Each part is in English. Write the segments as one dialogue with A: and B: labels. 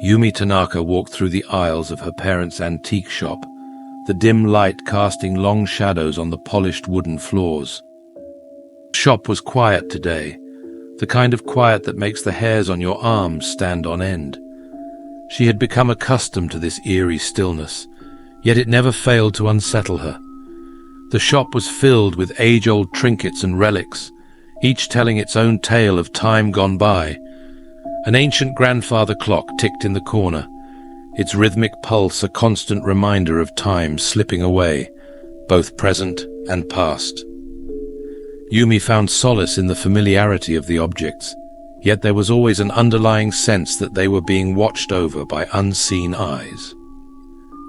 A: Yumi Tanaka walked through the aisles of her parents' antique shop, the dim light casting long shadows on the polished wooden floors. The shop was quiet today, the kind of quiet that makes the hairs on your arms stand on end. She had become accustomed to this eerie stillness, yet it never failed to unsettle her. The shop was filled with age-old trinkets and relics, each telling its own tale of time gone by. An ancient grandfather clock ticked in the corner, its rhythmic pulse a constant reminder of time slipping away, both present and past. Yumi found solace in the familiarity of the objects, yet there was always an underlying sense that they were being watched over by unseen eyes.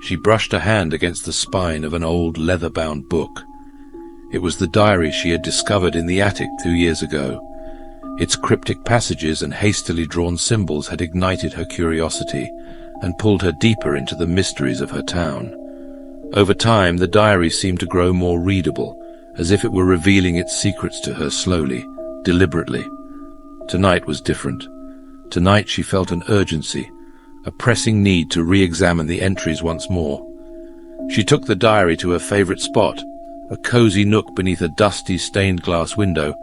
A: She brushed a hand against the spine of an old leather-bound book. It was the diary she had discovered in the attic 2 years ago. Its cryptic passages and hastily drawn symbols had ignited her curiosity and pulled her deeper into the mysteries of her town. Over time, the diary seemed to grow more readable, as if it were revealing its secrets to her slowly, deliberately. Tonight was different. Tonight she felt an urgency, a pressing need to re-examine the entries once more. She took the diary to her favorite spot, a cozy nook beneath a dusty stained glass window,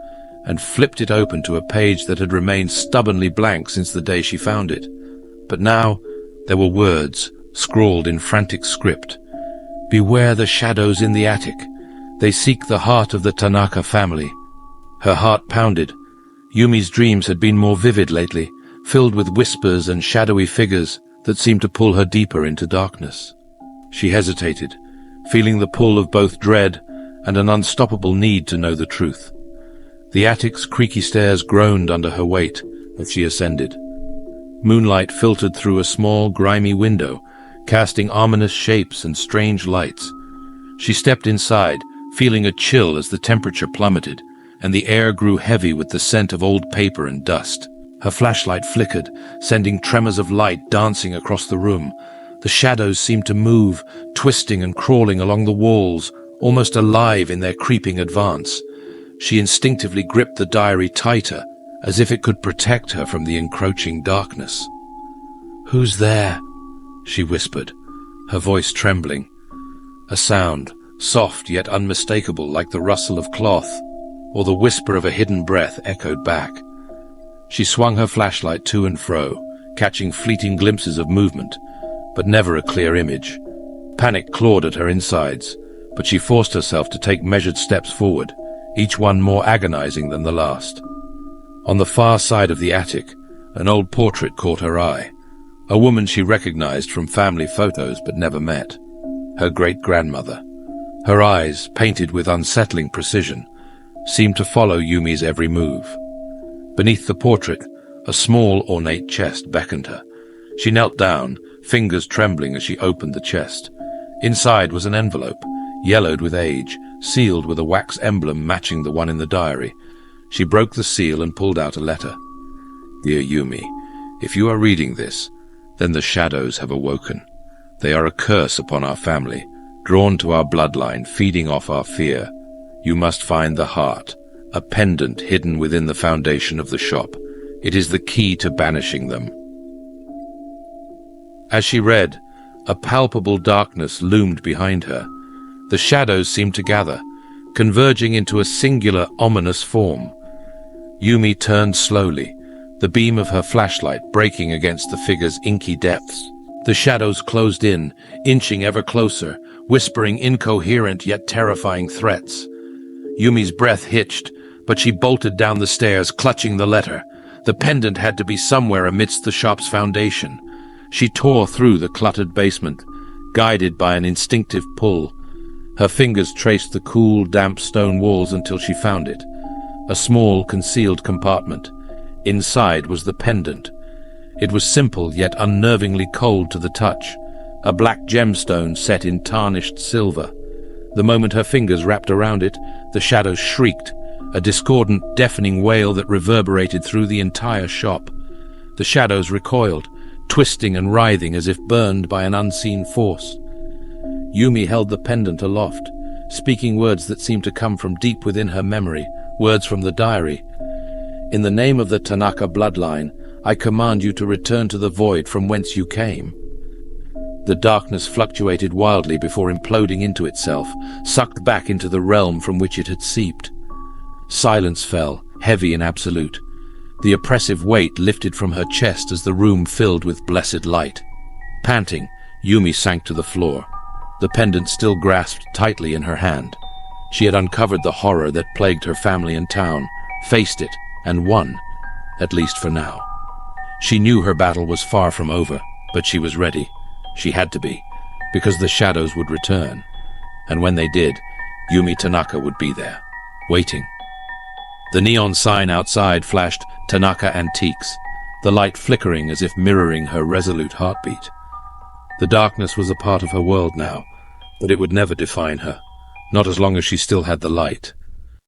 A: and flipped it open to a page that had remained stubbornly blank since the day she found it. But now there were words, scrawled in frantic script. "Beware the shadows in the attic. They seek the heart of the Tanaka family." Her heart pounded. Yumi's dreams had been more vivid lately, filled with whispers and shadowy figures that seemed to pull her deeper into darkness. She hesitated, feeling the pull of both dread and an unstoppable need to know the truth. The attic's creaky stairs groaned under her weight as she ascended. Moonlight filtered through a small, grimy window, casting ominous shapes and strange lights. She stepped inside, feeling a chill as the temperature plummeted, and the air grew heavy with the scent of old paper and dust. Her flashlight flickered, sending tremors of light dancing across the room. The shadows seemed to move, twisting and crawling along the walls, almost alive in their creeping advance. She instinctively gripped the diary tighter, as if it could protect her from the encroaching darkness. "Who's there?" she whispered, her voice trembling. A sound, soft yet unmistakable, like the rustle of cloth, or the whisper of a hidden breath, echoed back. She swung her flashlight to and fro, catching fleeting glimpses of movement, but never a clear image. Panic clawed at her insides, but she forced herself to take measured steps forward, each one more agonizing than the last. On the far side of the attic, an old portrait caught her eye, a woman she recognized from family photos but never met, her great-grandmother. Her eyes, painted with unsettling precision, seemed to follow Yumi's every move. Beneath the portrait, a small, ornate chest beckoned her. She knelt down, fingers trembling as she opened the chest. Inside was an envelope, yellowed with age, sealed with a wax emblem matching the one in the diary. She broke the seal and pulled out a letter. "Dear Yumi, if you are reading this, then the shadows have awoken. They are a curse upon our family, drawn to our bloodline, feeding off our fear. You must find the heart, a pendant hidden within the foundation of the shop. It is the key to banishing them." As she read, a palpable darkness loomed behind her. The shadows seemed to gather, converging into a singular, ominous form. Yumi turned slowly, the beam of her flashlight breaking against the figure's inky depths. The shadows closed in, inching ever closer, whispering incoherent yet terrifying threats. Yumi's breath hitched, but she bolted down the stairs, clutching the letter. The pendant had to be somewhere amidst the shop's foundation. She tore through the cluttered basement, guided by an instinctive pull. Her fingers traced the cool, damp stone walls until she found it. A small, concealed compartment. Inside was the pendant. It was simple yet unnervingly cold to the touch, a black gemstone set in tarnished silver. The moment her fingers wrapped around it, the shadows shrieked, a discordant, deafening wail that reverberated through the entire shop. The shadows recoiled, twisting and writhing as if burned by an unseen force. Yumi held the pendant aloft, speaking words that seemed to come from deep within her memory, words from the diary. "In the name of the Tanaka bloodline, I command you to return to the void from whence you came." The darkness fluctuated wildly before imploding into itself, sucked back into the realm from which it had seeped. Silence fell, heavy and absolute. The oppressive weight lifted from her chest as the room filled with blessed light. Panting, Yumi sank to the floor, the pendant still grasped tightly in her hand. She had uncovered the horror that plagued her family and town, faced it, and won, at least for now. She knew her battle was far from over, but she was ready. She had to be, because the shadows would return. And when they did, Yumi Tanaka would be there, waiting. The neon sign outside flashed Tanaka Antiques, the light flickering as if mirroring her resolute heartbeat. The darkness was a part of her world now, but it would never define her, not as long as she still had the light.